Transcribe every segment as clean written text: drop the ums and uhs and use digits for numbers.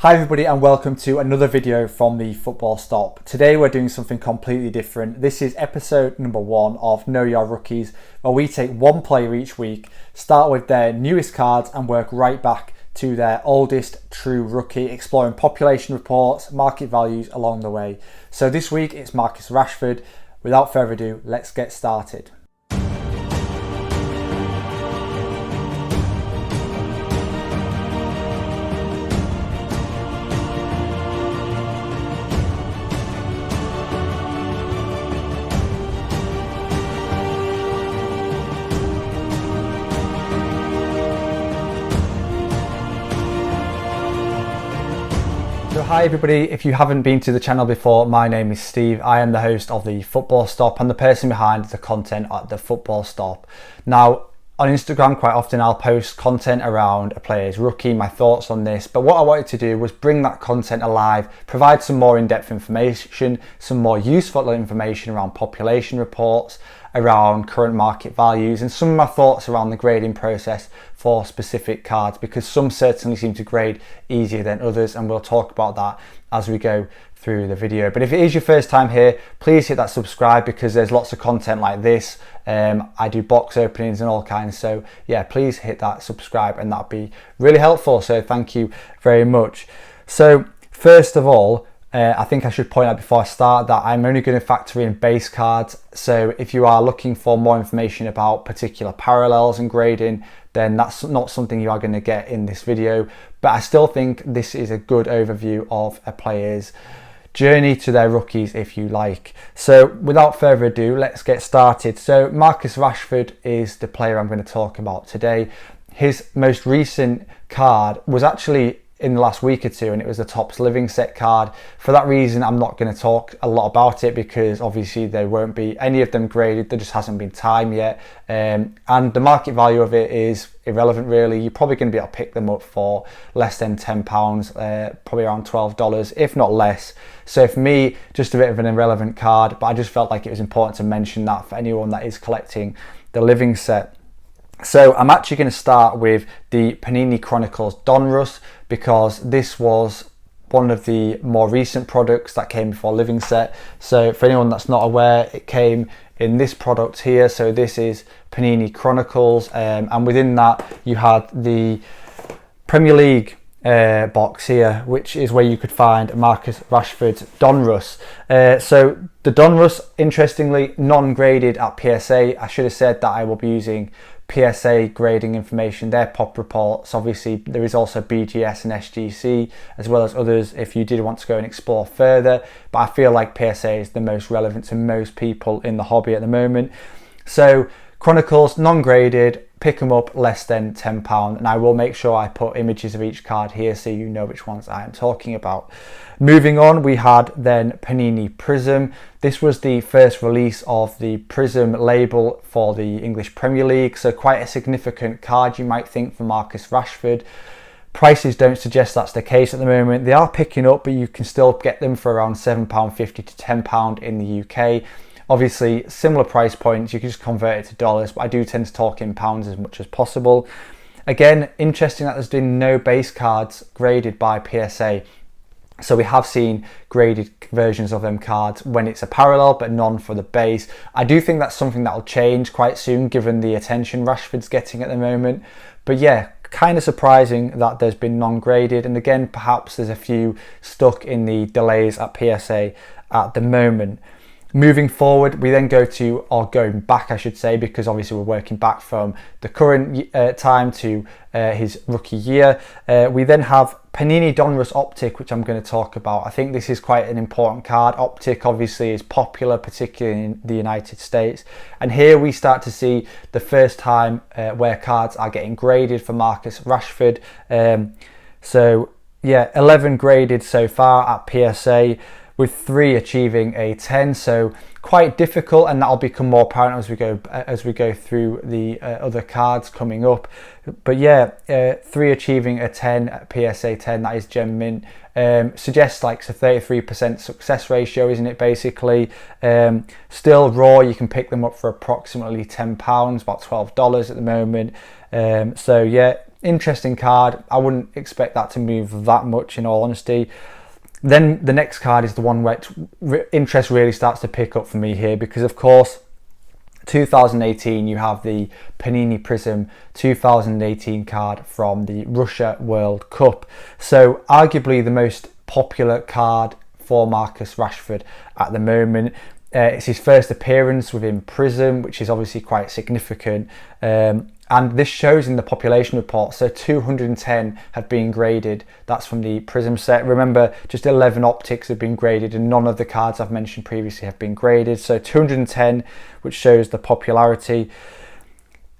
Hi everybody and welcome to another video from the Football Stop. Today we're doing something completely different. This is episode number 1 of Know Your Rookies, where we take one player each week, start with their newest cards and work right back to their oldest true rookie, exploring population reports, market values along the way. So this week it's Marcus Rashford. Without further ado, let's get started. So hi everybody, if you haven't been to the channel before, my name is Steve. I am the host of the Football Stop and the person behind the content at the Football Stop. Now on Instagram quite often I'll post content around a player's rookie, my thoughts on this, but what I wanted to do was bring that content alive, provide some more in-depth information, some more useful information around population reports, around current market values, and some of my thoughts around the grading process for specific cards, because some certainly seem to grade easier than others, and we'll talk about that as we go through the video. But if it is your first time here, please hit that subscribe, because there's lots of content like this. I do box openings and all kinds, so yeah, please hit that subscribe and that'd be really helpful, so thank you very much. So first of all, I think I should point out before I start that I'm only going to factor in base cards. So if you are looking for more information about particular parallels and grading, then that's not something you are going to get in this video. But I still think this is a good overview of a player's journey to their rookies, if you like. So without further ado, let's get started. So Marcus Rashford is the player I'm going to talk about today. His most recent card was actually in the last week or two, and it was the Topps Living Set card. For that reason, I'm not going to talk a lot about it, because obviously there won't be any of them graded. There just hasn't been time yet, and the market value of it is irrelevant really. You're probably going to be able to pick them up for less than £10, probably around $12, if not less. So for me, just a bit of an irrelevant card, but I just felt like it was important to mention that for anyone that is collecting the Living Set. So I'm actually going to start with the Panini Chronicles Donruss, because this was one of the more recent products that came before Living Set. So for anyone that's not aware, it came in this product here. So this is Panini Chronicles, and within that you had the Premier League box here, which is where you could find Marcus Rashford's Donruss. So the Donruss, interestingly, non-graded at PSA. I should have said that I will be using PSA grading information, their pop reports. Obviously there is also BGS and SGC, as well as others if you did want to go and explore further, but I feel like PSA is the most relevant to most people in the hobby at the moment. So Chronicles, non-graded, pick them up less than £10, and I will make sure I put images of each card here so you know which ones I am talking about. Moving on, we had then Panini Prism. This was the first release of the Prism label for the English Premier League, so quite a significant card you might think for Marcus Rashford. Prices don't suggest that's the case at the moment. They are picking up, but you can still get them for around £7.50 to £10 in the UK. Obviously similar price points, you can just convert it to dollars, but I do tend to talk in pounds as much as possible. Again, interesting that there's been no base cards graded by PSA. So we have seen graded versions of them cards when it's a parallel, but none for the base. I do think that's something that will change quite soon, given the attention Rashford's getting at the moment. But yeah, kind of surprising that there's been non-graded, and again, perhaps there's a few stuck in the delays at PSA at the moment. Moving forward, we then go to, or going back I should say, because obviously we're working back from the current time to his rookie year. We then have Panini Donruss Optic, which I'm going to talk about. I think this is quite an important card. Optic obviously is popular, particularly in the United States. And here we start to see the first time where cards are getting graded for Marcus Rashford. So yeah, 11 graded so far at PSA, with 3 achieving a 10, so quite difficult, and that'll become more apparent as we go through the other cards coming up. But yeah, 3 achieving a 10 at PSA 10, that is gem mint. Suggests like a 33% success ratio, isn't it, basically? Still raw, you can pick them up for approximately £10, about $12 at the moment. So yeah, interesting card. I wouldn't expect that to move that much, in all honesty. Then the next card is the one where interest really starts to pick up for me here, because of course 2018 you have the Panini Prism 2018 card from the Russia World Cup. So arguably the most popular card for Marcus Rashford at the moment. It's his first appearance within Prism, which is obviously quite significant. And this shows in the population report, so 210 have been graded. That's from the Prism set. Remember, just 11 optics have been graded, and none of the cards I've mentioned previously have been graded. So 210, which shows the popularity.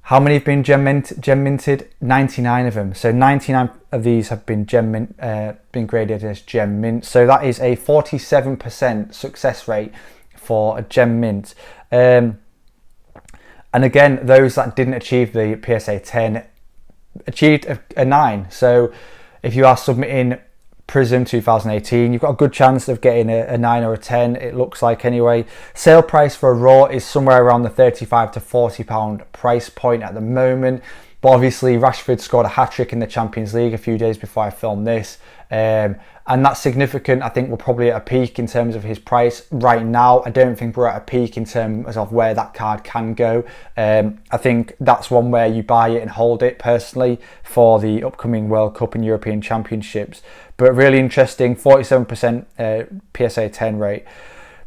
How many have been gem minted? 99 of them. So 99 of these have been been graded as gem mint. So that is a 47% success rate for a gem mint. And again, those that didn't achieve the PSA 10 achieved a 9. So if you are submitting Prism 2018, you've got a good chance of getting a 9 or a 10, it looks like anyway. Sale price for a raw is somewhere around the £35 to £40 price point at the moment. But obviously Rashford scored a hat-trick in the Champions League a few days before I filmed this. And that's significant. I think we're probably at a peak in terms of his price right now. I don't think we're at a peak in terms of where that card can go. I think that's one where you buy it and hold it personally for the upcoming World Cup and European Championships. But really interesting, 47% PSA 10 rate.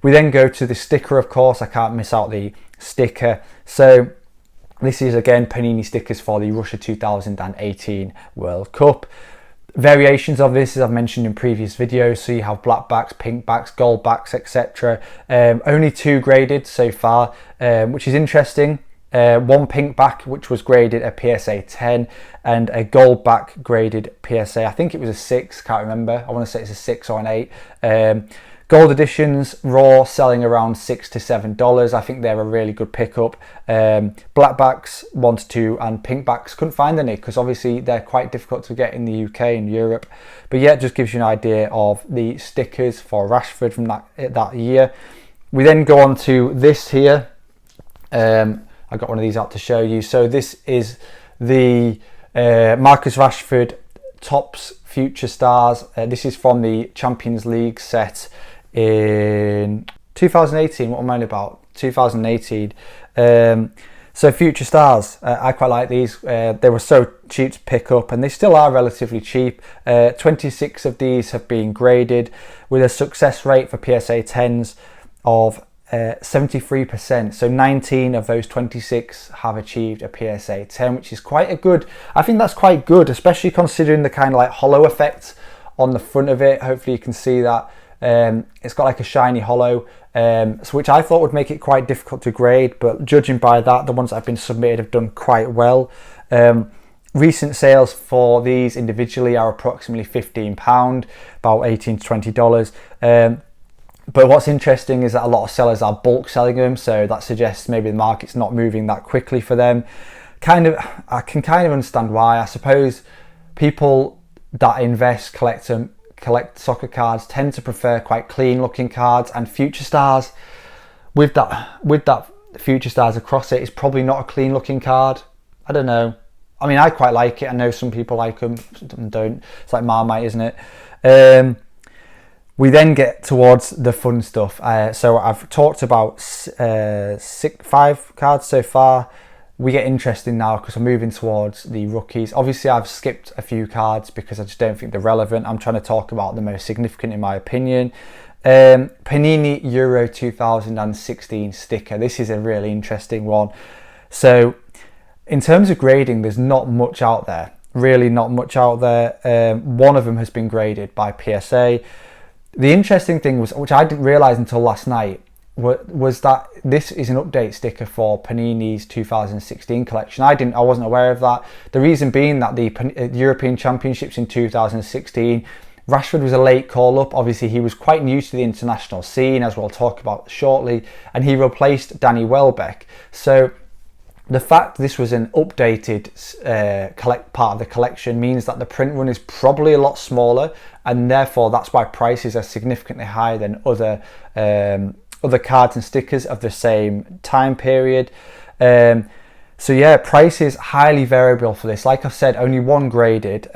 We then go to the sticker, of course. I can't miss out the sticker. So this is again Panini stickers for the Russia 2018 World Cup. Variations of this, as I've mentioned in previous videos, so you have black backs, pink backs, gold backs, etc. Only 2 graded so far, which is interesting. One pink back which was graded a PSA 10, and a gold back graded PSA, I think it was a 6, can't remember, I want to say it's a 6 or an 8. Gold editions raw selling around $6 to $7. I think they're a really good pickup. Black backs 1 to 2, and pink backs couldn't find any because obviously they're quite difficult to get in the UK and Europe. But yeah, it just gives you an idea of the stickers for Rashford from that year. We then go on to this here. I got one of these out to show you. So this is the Marcus Rashford Topps Future Stars. This is from the Champions League set in 2018. What am I about? 2018. So Future Stars, I quite like these. They were so cheap to pick up, and they still are relatively cheap. 26 of these have been graded with a success rate for PSA 10s of 73%. So 19 of those 26 have achieved a PSA 10, which is quite a good. I think that's quite good, especially considering the kind of like hollow effect on the front of it. Hopefully you can see that. It's got like a shiny hollow, which I thought would make it quite difficult to grade, but judging by that, the ones that have been submitted have done quite well. Recent sales for these individually are approximately £15, about $18 to $20. But what's interesting is that a lot of sellers are bulk selling them, so that suggests maybe the market's not moving that quickly for them. I can kind of understand why. I suppose people that collect soccer cards tend to prefer quite clean looking cards, and Future Stars with that Future Stars across it is probably not a clean looking card. I don't know. I mean, I quite like it. I know some people like them, some don't. It's like Marmite, isn't it? We then get towards the fun stuff. So I've talked about 5 cards so far. We get interesting now because we're moving towards the rookies. Obviously, I've skipped a few cards because I just don't think they're relevant. I'm trying to talk about the most significant in my opinion. Panini Euro 2016 sticker. This is a really interesting one. So in terms of grading, there's not much out there. Really not much out there. One of them has been graded by PSA. The interesting thing was, which I didn't realise until last night, was that this is an update sticker for Panini's 2016 collection. I wasn't aware of that. The reason being that the European Championships in 2016, Rashford was a late call-up. Obviously, he was quite new to the international scene, as we'll talk about shortly, and he replaced Danny Welbeck. So the fact this was an updated part of the collection means that the print run is probably a lot smaller, and therefore that's why prices are significantly higher than other cards and stickers of the same time period. So yeah, price is highly variable for this. Like I've said, only one graded.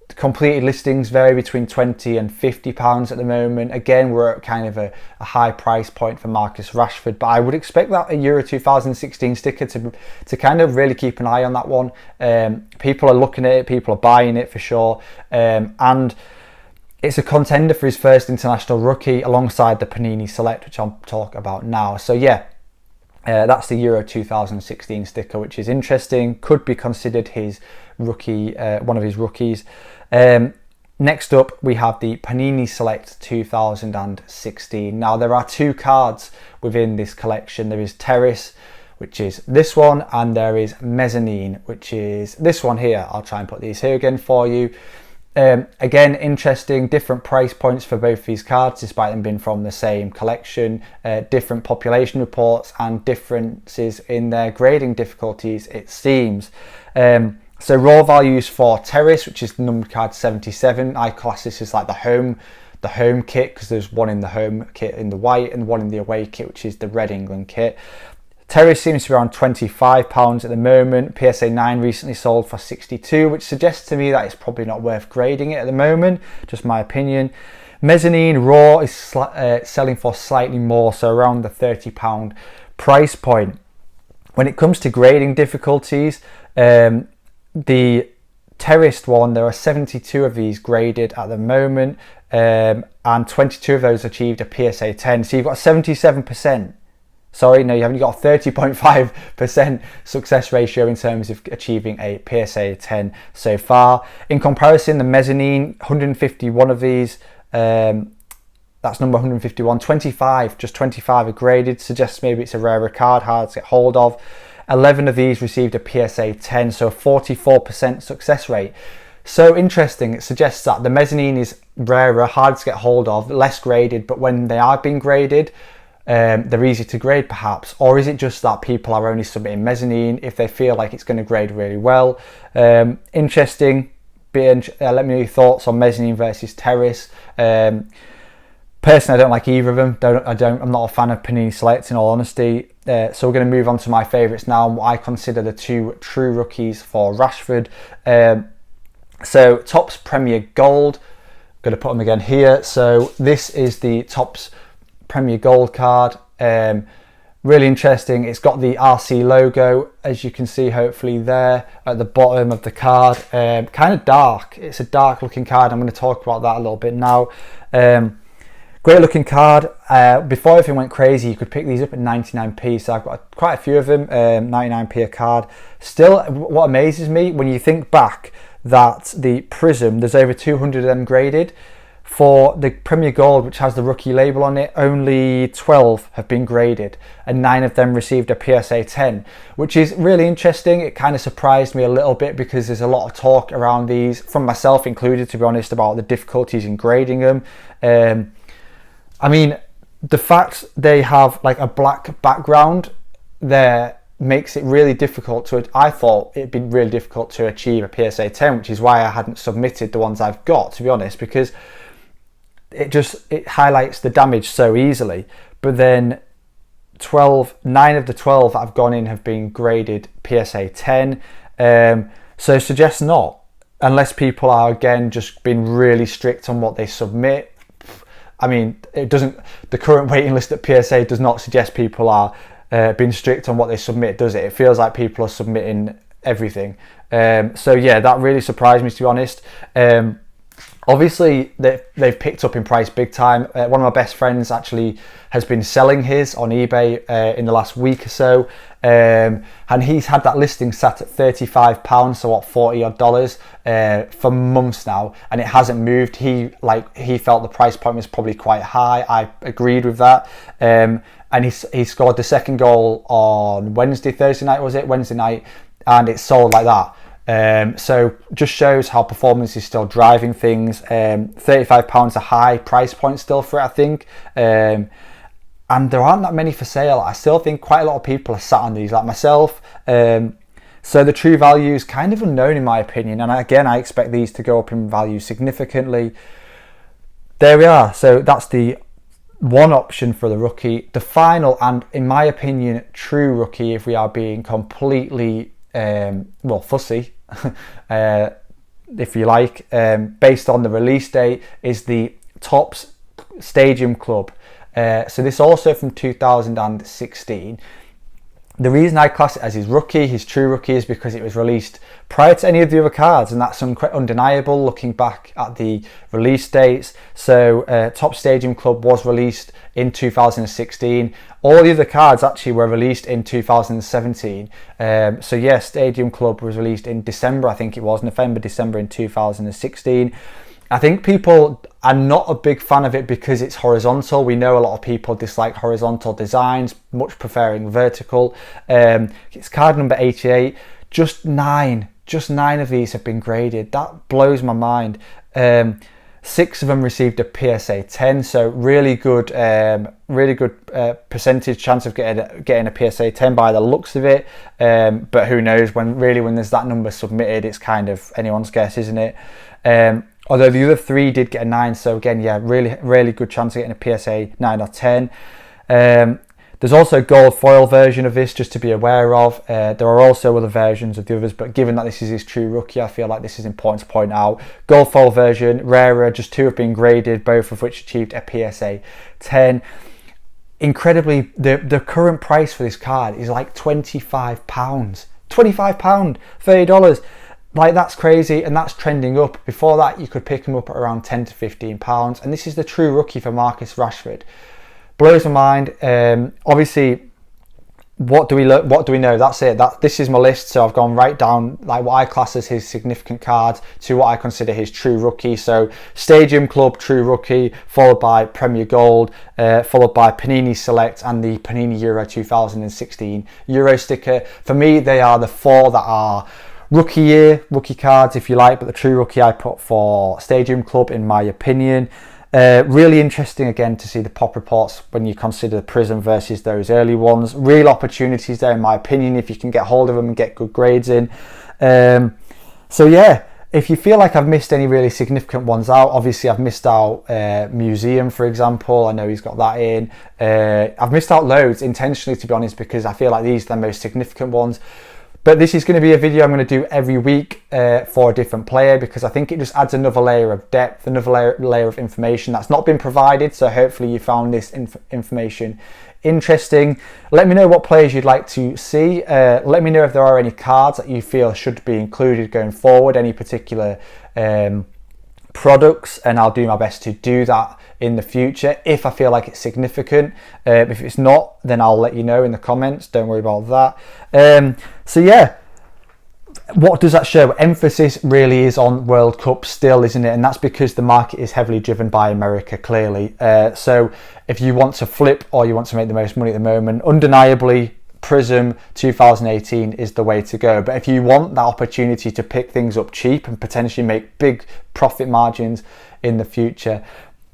Completed listings vary between £20 and £50 at the moment. Again, we're at kind of a high price point for Marcus Rashford, but I would expect that a Euro 2016 sticker to kind of really keep an eye on that one. People are looking at it, people are buying it for sure, and it's a contender for his first international rookie alongside the Panini Select, which I'll talk about now. So yeah, that's the Euro 2016 sticker, which is interesting. Could be considered his rookie, one of his rookies. Next up, we have the Panini Select 2016. Now, there are two cards within this collection. There is Terrace, which is this one, and there is Mezzanine, which is this one here. I'll try and put these here again for you. Again, interesting, different price points for both these cards, despite them being from the same collection, different population reports and differences in their grading difficulties, it seems. So raw values for Terrace, which is the number card 77, I class this as like the home kit, because there's one in the home kit in the white and one in the away kit, which is the red England kit. Terrace seems to be around £25 at the moment. PSA 9 recently sold for £62, which suggests to me that it's probably not worth grading it at the moment, just my opinion. Mezzanine raw is selling for slightly more, so around the £30 price point. When it comes to grading difficulties, the terraced one, there are 72 of these graded at the moment, and 22 of those achieved a PSA 10. So you've got 77%. Sorry, no, you haven't got a 30.5% success ratio in terms of achieving a PSA 10 so far. In comparison, the Mezzanine, 151 of these, that's number 151, just 25 are graded, suggests maybe it's a rarer card, hard to get hold of. 11 of these received a PSA 10, so a 44% success rate. So interesting, it suggests that the Mezzanine is rarer, hard to get hold of, less graded, but when they are being graded, they're easy to grade perhaps. Or is it just that people are only submitting Mezzanine if they feel like it's going to grade really well? Interesting. Let me know your thoughts on Mezzanine versus Terrace. Personally, I don't like either of them. I'm not a fan of Panini Select, in all honesty. So we're going to move on to my favourites now, and what I consider the two true rookies for Rashford. So Topps Premier Gold, I'm going to put them again here. So this is the Topps Premier Gold card. Really interesting. It's got the RC logo, as you can see hopefully there at the bottom of the card. Kind of dark. It's a dark looking card. I'm going to talk about that a little bit now. Great looking card. Before everything went crazy, you could pick these up at 99p, so I've got quite a few of them, 99p a card. Still, what amazes me, when you think back that the Prism, there's over 200 of them graded. For the Premier Gold, which has the rookie label on it, only 12 have been graded and 9 of them received a PSA 10, which is really interesting. It kind of surprised me a little bit because there's a lot of talk around these, from myself included, to be honest, about the difficulties in grading them. I mean, the fact they have like a black background there makes it really difficult to, I thought it'd be really difficult to achieve a PSA 10, which is why I hadn't submitted the ones I've got, to be honest, because it highlights the damage so easily. But then 9 of the 12 that have gone in have been graded PSA 10, so suggests not, unless people are again just being really strict on what they submit. I mean, the current waiting list at PSA does not suggest people are being strict on what they submit, does it? It feels like people are submitting everything. So yeah, that really surprised me, to be honest. Obviously, they've picked up in price big time. One of my best friends actually has been selling his on eBay in the last week or so. And he's had that listing sat at £35, so what, $40 odd, for months now, and it hasn't moved. He felt the price point was probably quite high. I agreed with that. And he scored the second goal on Wednesday night, and it sold like that. So just shows how performance is still driving things. £35 a high price point still for it, I think. And there aren't that many for sale. I still think quite a lot of people are sat on these, like myself. So the true value is kind of unknown in my opinion. And again, I expect these to go up in value significantly. There we are. So that's the one option for the rookie. The final and, in my opinion, true rookie, if we are being completely fussy, if you like, based on the release date, is the Topps Stadium Club. So this also from 2016. The reason I class it as his rookie, his true rookie, is because it was released prior to any of the other cards, and that's undeniable looking back at the release dates. So Topps Stadium Club was released in 2016. All the other cards actually were released in 2017. So yeah, Stadium Club was released in December, I think it was, November, December in 2016. I think people are not a big fan of it because it's horizontal. We know a lot of people dislike horizontal designs, much preferring vertical. It's card number 88. Just nine of these have been graded. That blows my mind. 6 of them received a PSA 10, so really good percentage chance of getting a PSA 10 by the looks of it. But who knows, when there's that number submitted, it's kind of anyone's guess, isn't it? Although the other 3 did get a 9, so again, yeah, really good chance of getting a PSA 9 or 10. There's also a gold foil version of this, just to be aware of. There are also other versions of the others, but given that this is his true rookie, I feel like this is important to point out. Gold foil version, rarer, just 2 have been graded, both of which achieved a PSA 10. Incredibly, the current price for this card is like £25. £25, $30. Like, that's crazy, and that's trending up. Before that, you could pick them up at around £10 to £15, and this is the true rookie for Marcus Rashford. Blows my mind. Obviously, what do we know? That's it. This is my list. So I've gone right down like what I class as his significant cards to what I consider his true rookie. So Stadium Club true rookie, followed by Premier Gold, followed by Panini Select and the Panini Euro 2016 Euro sticker. For me, they are the 4 that are rookie cards, if you like, but the true rookie I put for Stadium Club, in my opinion. Really interesting again to see the pop reports when you consider the Prism versus those early ones. Real opportunities there, in my opinion, if you can get hold of them and get good grades in. So yeah, if you feel like I've missed any really significant ones out, obviously I've missed out Museum, for example. I know he's got that in. I've missed out loads intentionally, to be honest, because I feel like these are the most significant ones. But this is going to be a video I'm going to do every week for a different player, because I think it just adds another layer of depth, another layer of information that's not been provided. So hopefully you found this information interesting. Let me know what players you'd like to see. Let me know if there are any cards that you feel should be included going forward, any particular products, and I'll do my best to do that in the future if I feel like it's significant. If it's not, then I'll let you know in the comments. Don't worry about that. So yeah, what does that show? Emphasis really is on World Cup still, isn't it? And that's because the market is heavily driven by America, clearly. So if you want to flip or you want to make the most money at the moment, undeniably Prism 2018 is the way to go. But if you want that opportunity to pick things up cheap and potentially make big profit margins in the future,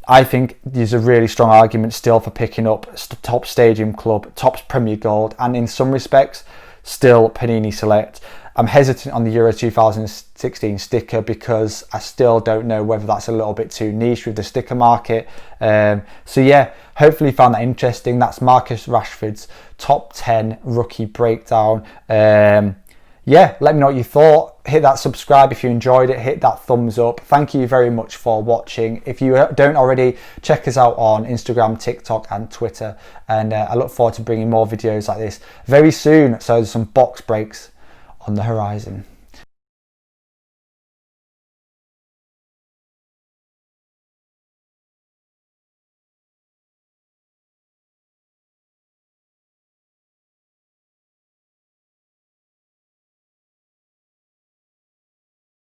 I think there's a really strong argument still for picking up Topps Stadium Club, Topps Premier Gold, and in some respects still Panini Select. I'm hesitant on the Euro 2016 sticker because I still don't know whether that's a little bit too niche with the sticker market. So yeah, hopefully you found that interesting. That's Marcus Rashford's top 10 rookie breakdown. Yeah, let me know what you thought. Hit that subscribe if you enjoyed it. Hit that thumbs up. Thank you very much for watching. If you don't already, check us out on Instagram, TikTok and Twitter. And I look forward to bringing more videos like this very soon. So there's some box breaks on the horizon.